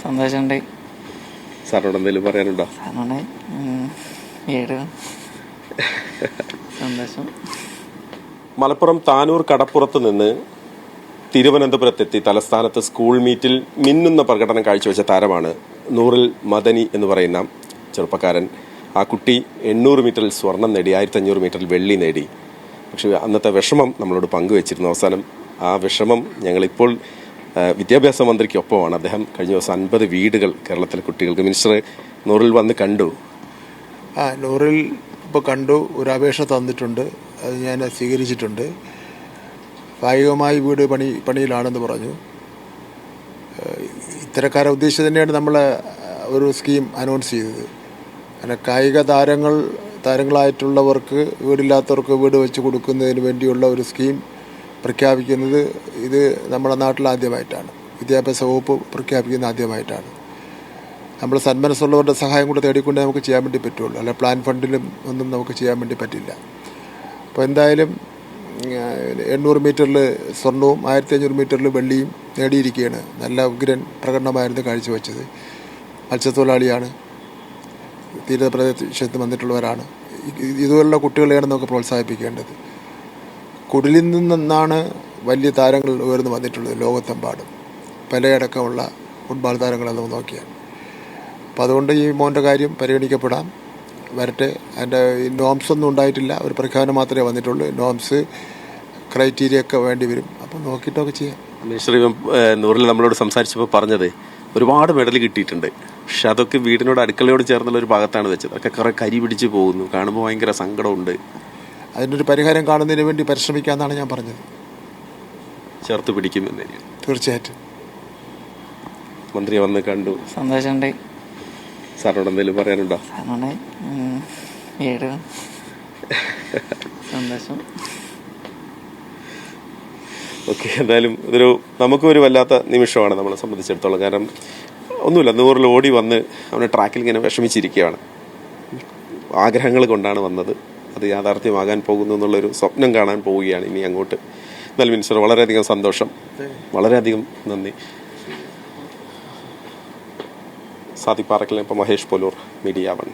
സന്തോഷമുണ്ട്. സാറിനോട് എന്തെങ്കിലും പറയാനുണ്ടോ? സന്തോഷം. മലപ്പുറം താനൂർ കടപ്പുറത്ത് നിന്ന് തിരുവനന്തപുരത്തെത്തി തലസ്ഥാനത്ത് സ്കൂൾ മീറ്റിൽ മിന്നുന്ന പ്രകടനം കാഴ്ചവെച്ച താരമാണ് നൂറിൽ മദനി എന്ന് പറയുന്ന ചെറുപ്പക്കാരൻ. ആ കുട്ടി 800 മീറ്ററിൽ സ്വർണം നേടി, 1500 മീറ്ററിൽ വെള്ളി നേടി. പക്ഷേ അന്നത്തെ വിഷമം നമ്മളോട് പങ്കുവച്ചിരുന്നു. അവസാനം ആ വിഷമം ഞങ്ങളിപ്പോൾ വിദ്യാഭ്യാസ മന്ത്രിക്കൊപ്പമാണ്. അദ്ദേഹം കഴിഞ്ഞ ദിവസം 50 വീടുകൾ കേരളത്തിലെ കുട്ടികൾക്ക് മിനിസ്റ്റർ നൂറിൽ വന്ന് കണ്ടു. നൂറിൽ ഇപ്പോൾ കണ്ടു, ഒരു അപേക്ഷ തന്നിട്ടുണ്ട്, അത് ഞാൻ സ്വീകരിച്ചിട്ടുണ്ട്. കായികമായി വീട് പണിയിലാണെന്ന് പറഞ്ഞു. ഇത്തരക്കാരെ ഉദ്ദേശിച്ച് തന്നെയാണ് നമ്മൾ ഒരു സ്കീം അനൗൺസ് ചെയ്തത്. അങ്ങനെ കായിക താരങ്ങളായിട്ടുള്ളവർക്ക്, വീടില്ലാത്തവർക്ക് വീട് വെച്ച് കൊടുക്കുന്നതിന് വേണ്ടിയുള്ള ഒരു സ്കീം പ്രഖ്യാപിക്കുന്നത് ഇത് നമ്മുടെ നാട്ടിൽ ആദ്യമായിട്ടാണ്. വിദ്യാഭ്യാസ വകുപ്പ് പ്രഖ്യാപിക്കുന്നത് ആദ്യമായിട്ടാണ്. നമ്മൾ സന്മനസ്സുള്ളവരുടെ സഹായം കൂടെ തേടിക്കൊണ്ട് നമുക്ക് ചെയ്യാൻ വേണ്ടി പറ്റുള്ളൂ. അല്ല പ്ലാൻ ഫണ്ടിലും ഒന്നും നമുക്ക് ചെയ്യാൻ വേണ്ടി പറ്റില്ല. അപ്പോൾ എന്തായാലും 800 മീറ്ററിൽ സ്വർണവും 1500 മീറ്ററിൽ വെള്ളിയും നേടിയിരിക്കുകയാണ്. നല്ല ഉഗ്രൻ പ്രകടനമായിരുന്നു കാഴ്ചവെച്ചത്. മത്സ്യത്തൊഴിലാളിയാണ്, തീരപ്രദേശത്ത് വന്നിട്ടുള്ളവരാണ്. ഇതുപോലുള്ള കുട്ടികളെയാണ് നമുക്ക് പ്രോത്സാഹിപ്പിക്കേണ്ടത്. കുടിലിൽ നിന്നാണ് വലിയ താരങ്ങൾ ഉയർന്നു വന്നിട്ടുള്ളത് ലോകത്തെമ്പാടും. പെലെയടക്കമുള്ള ഫുട്ബോൾ താരങ്ങളെ നമ്മൾ നോക്കിയാൽ. അപ്പോൾ അതുകൊണ്ട് ഈ മോൻ്റെ കാര്യം പരിഗണിക്കപ്പെടാം, വരട്ടെ. അതിൻ്റെ നോംസ് ഒന്നും ഉണ്ടായിട്ടില്ല, ഒരു പ്രഖ്യാപനം മാത്രമേ വന്നിട്ടുള്ളൂ. നോംസ് ക്രൈറ്റീരിയ ഒക്കെ വേണ്ടി വരും. അപ്പം നോക്കിയിട്ടൊക്കെ ചെയ്യാം. മിനിസ്റ്റർ നൂറിൽ നമ്മളോട് സംസാരിച്ചപ്പോൾ പറഞ്ഞത് ഒരുപാട് മെഡൽ കിട്ടിയിട്ടുണ്ട്, പക്ഷെ അതൊക്കെ വീടിനോട് അടുക്കളയോട് ചേർന്നുള്ള ഒരു ഭാഗത്താണ് വെച്ചത്. അതൊക്കെ കുറെ കരി പിടിച്ച് പോകുന്നു, കാണുമ്പോൾ ഭയങ്കര സങ്കടമുണ്ട്. അതിനൊരു പരിഹാരം കാണുന്നതിന് വേണ്ടി പരിശ്രമിക്കാമെന്നാണ് ഞാൻ പറഞ്ഞത്. ചേർത്ത് പിടിക്കുമെന്ന് തീർച്ചയായിട്ടും. മന്ത്രി വന്ന് കണ്ടു, സന്തോഷമുണ്ട്. സാറിനോട് എന്തെങ്കിലും പറയാനുണ്ടോ? സന്തോഷം. ഓക്കെ, എന്തായാലും ഇതൊരു നമുക്കൊരു വല്ലാത്ത നിമിഷമാണ് നമ്മളെ സംബന്ധിച്ചിടത്തോളം. കാരണം ഒന്നുമില്ല, നൂറിൽ ഓടി വന്ന് അവനെ ട്രാക്കിൽ ഇങ്ങനെ വിഷമിച്ചിരിക്കുകയാണ്. ആഗ്രഹങ്ങൾ കൊണ്ടാണ് വന്നത്, അത് യാഥാർത്ഥ്യമാകാൻ പോകുന്നു എന്നുള്ളൊരു സ്വപ്നം കാണാൻ പോവുകയാണ് ഇനി അങ്ങോട്ട്. എന്നാലും മിനിസ്റ്റർ വളരെയധികം സന്തോഷം, വളരെയധികം നന്ദി. സാദിഖ് പാറക്കലിനൊപ്പം മഹേഷ് പോലൂർ, മീഡിയ 1.